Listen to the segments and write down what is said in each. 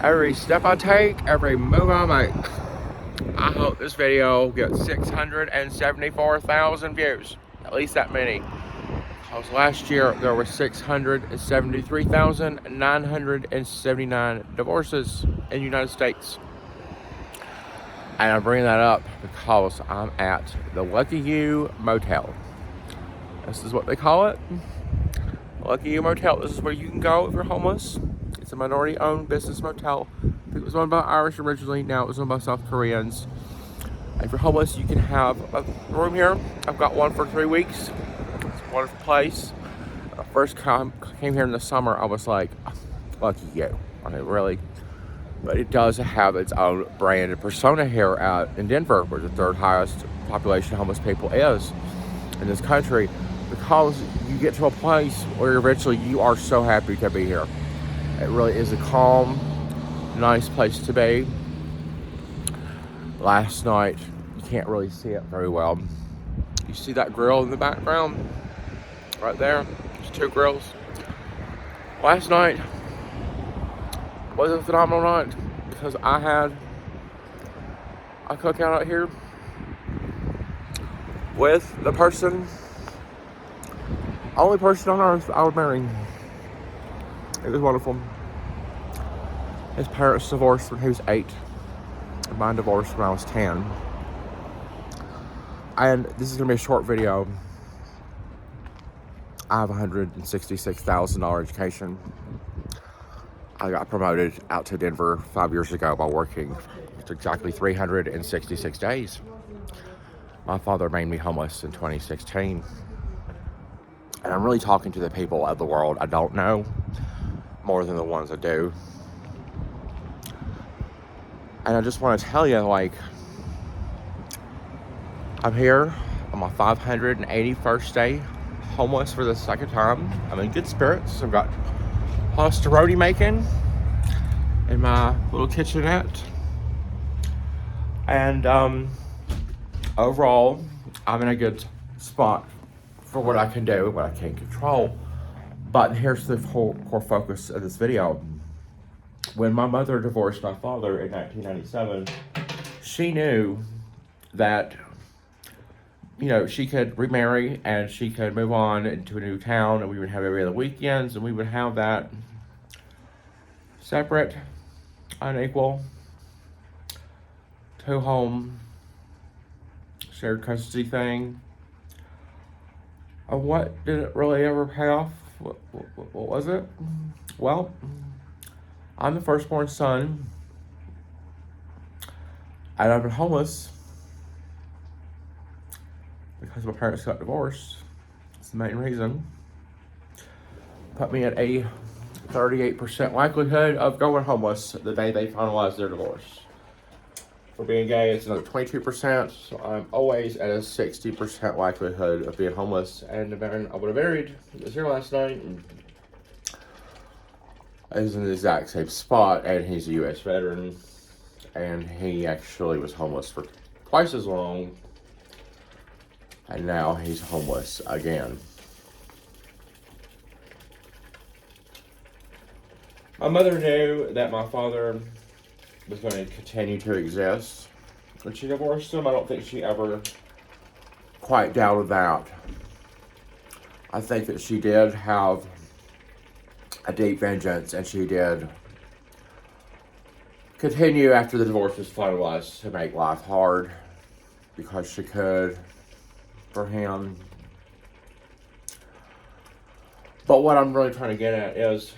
Every step I take, every move I make. I hope this video gets 674,000 views. At least that many. Because last year there were 673,979 divorces in the United States. And I'm bringing that up because I'm at the Lucky You Motel. This is what they call it. Lucky You Motel. This is where you can go if you're homeless. It's a minority-owned business motel. It was owned by Irish originally. Now it was owned by South Koreans. If you're homeless, you can have a room here. I've got one for 3 weeks. It's a wonderful place. When I first came here in the summer, I was like, lucky you. I mean, really. But it does have its own brand and persona here in Denver, where the third highest population of homeless people is in this country, because you get to a place where eventually you are so happy to be here. It really is a calm, nice place to be. Last night, you can't really see it very well. You see that grill in the background? Right there. There's 2 grills. Last night was a phenomenal night because I had a cookout out here with the only person on earth I would marry. It was wonderful. His parents divorced when he was 8. And mine divorced when I was 10. And this is going to be a short video. I have a $166,000 education. I got promoted out to Denver 5 years ago by working for exactly 366 days. My father made me homeless in 2016. And I'm really talking to the people of the world I don't know more than the ones I do. And I just want to tell you, like, I'm here on my 581st day homeless for the second time. I'm in good spirits. I've got pastaroni making in my little kitchenette. And overall, I'm in a good spot for what I can do, what I can't control. But here's the whole core focus of this video. When my mother divorced my father in 1997, she knew that, you know, she could remarry and she could move on into a new town, and we would have every other weekends, and we would have that separate, unequal, 2-home, shared custody thing. And what did it really ever pay off? What was it? Well, I'm the firstborn son, and I've been homeless because my parents got divorced. That's the main reason. Put me at a 38% likelihood of going homeless the day they finalized their divorce. For being gay, it's another 22%, so I'm always at a 60% likelihood of being homeless. And I would have married. He was here last night, and is in the exact same spot, and he's a U.S. veteran, and he actually was homeless for twice as long, and now he's homeless again. My mother knew that my father was going to continue to exist when she divorced him. I don't think she ever quite doubted that. I think that she did have a deep vengeance, and she did continue after the divorce was finalized to make life hard because she could for him. But what I'm really trying to get at is,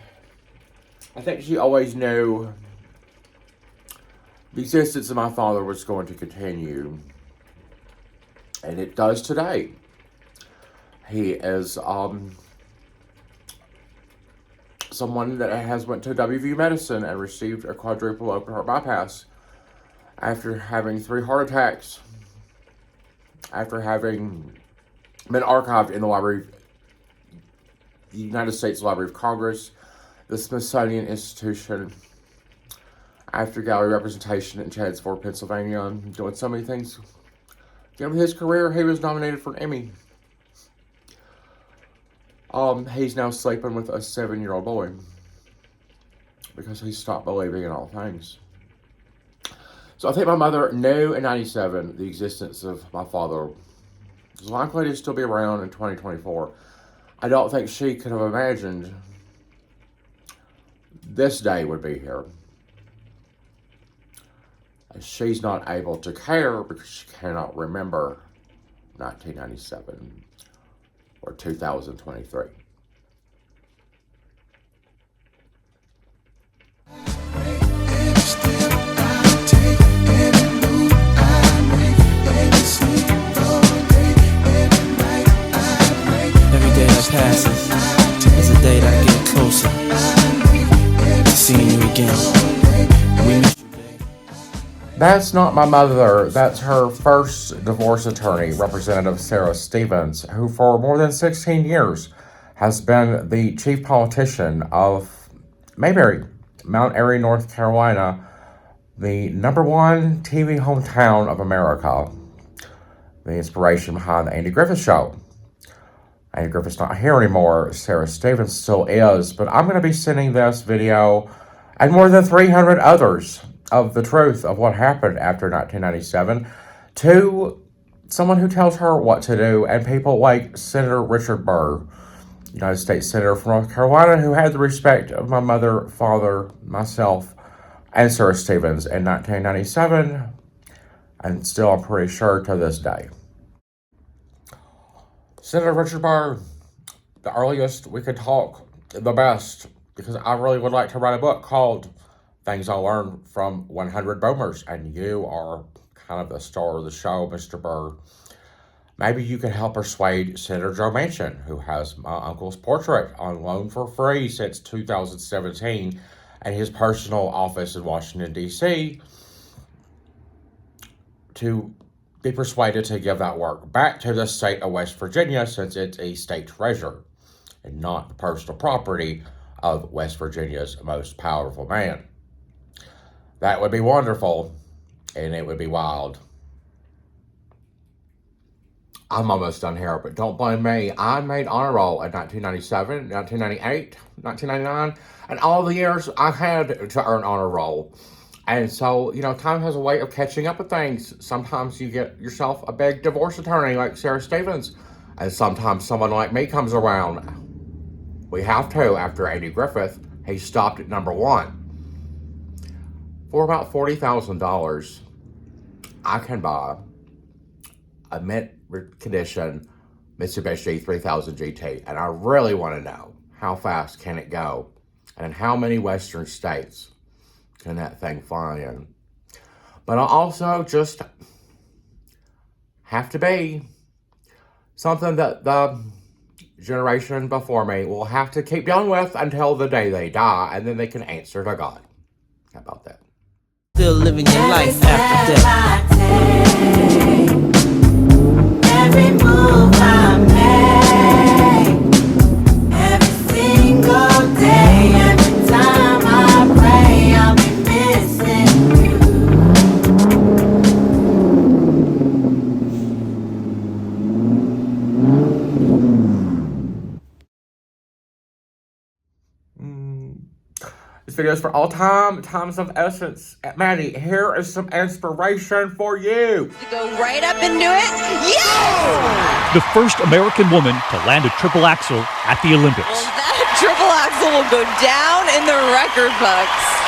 I think she always knew the existence of my father was going to continue, and it does today. He is someone that has went to WVU Medicine and received a quadruple open heart bypass after having 3 heart attacks, after having been archived in the United States Library of Congress, the Smithsonian Institution, after gallery representation in Chancellorsville, Pennsylvania, doing so many things. Given his career, he was nominated for an Emmy. He's now sleeping with a 7-year-old boy. because he stopped believing in all things. So I think my mother knew in 97 the existence of my father was likely to still be around in 2024. I don't think she could have imagined this day would be here. She's not able to care because she cannot remember 1997 or 2023. Every day that passes is a day that I get closer to seeing you again. We miss you, babe. That's not my mother. That's her first divorce attorney, Representative Sarah Stevens, who for more than 16 years has been the chief politician of Mayberry, Mount Airy, North Carolina, the #1 TV hometown of America, the inspiration behind the Andy Griffith Show. Andy Griffith's not here anymore. Sarah Stevens still is, but I'm going to be sending this video and more than 300 others of the truth of what happened after 1997 to someone who tells her what to do, and people like Senator Richard Burr, United States Senator from North Carolina, who had the respect of my mother, father, myself, and Sarah Stevens in 1997, and still I'm pretty sure to this day. Senator Richard Burr, the earliest we could talk, the best, because I really would like to write a book called Things I Learned from 100 Boomers, and you are kind of the star of the show, Mr. Burr. Maybe you could help persuade Senator Joe Manchin, who has my uncle's portrait on loan for free since 2017 and his personal office in Washington, D.C., to be persuaded to give that work back to the state of West Virginia, since it's a state treasure and not the personal property of West Virginia's most powerful man. That would be wonderful, and it would be wild. I'm almost done here, but don't blame me. I made honor roll in 1997, 1998, 1999, and all the years I had to earn honor roll. And so, time has a way of catching up with things. Sometimes you get yourself a big divorce attorney like Sarah Stevens, and sometimes someone like me comes around. We have to, after Andy Griffith, he stopped at #1. For about $40,000, I can buy a mint condition Mitsubishi 3000 GT, and I really want to know, how fast can it go, and how many western states can that thing fly in? But I also just have to be something that the generation before me will have to keep dealing with until the day they die, and then they can answer to God. How about that? Still living your life after death. Every move I make, every single day, every time I pray, I'll be missing you. This video is for all times of essence. Mattie, here is some inspiration for you. Go right up and do it. Yes! The first American woman to land a triple axel at the Olympics. Well, that triple axel will go down in the record books.